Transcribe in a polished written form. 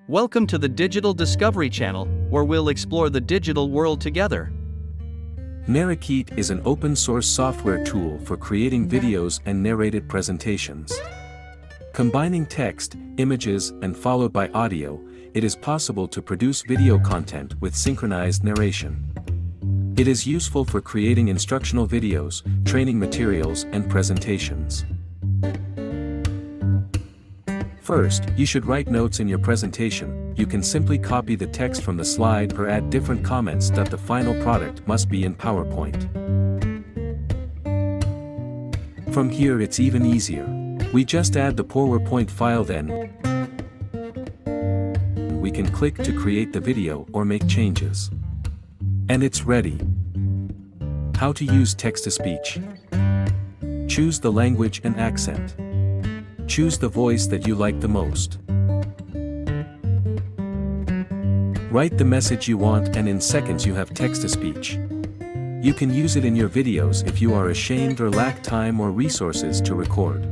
Welcome to the Digital Discovery Channel, where we'll explore the digital world together. Narrated is an open-source software tool for creating videos and narrated presentations. Combining text, images, and followed by audio, it is possible to produce video content with synchronized narration. It is useful for creating instructional videos, training materials, and presentations. First, you should write notes in your presentation. You can simply copy the text from the slide or add different comments that the final product must be in PowerPoint. From here it's even easier. We just add the PowerPoint file, then we can click to create the video or make changes. And it's ready. How to use text-to-speech. Choose the language and accent. Choose the voice that you like the most. Write the message you want, and in seconds you have text-to-speech. You can use it in your videos if you are ashamed or lack time or resources to record.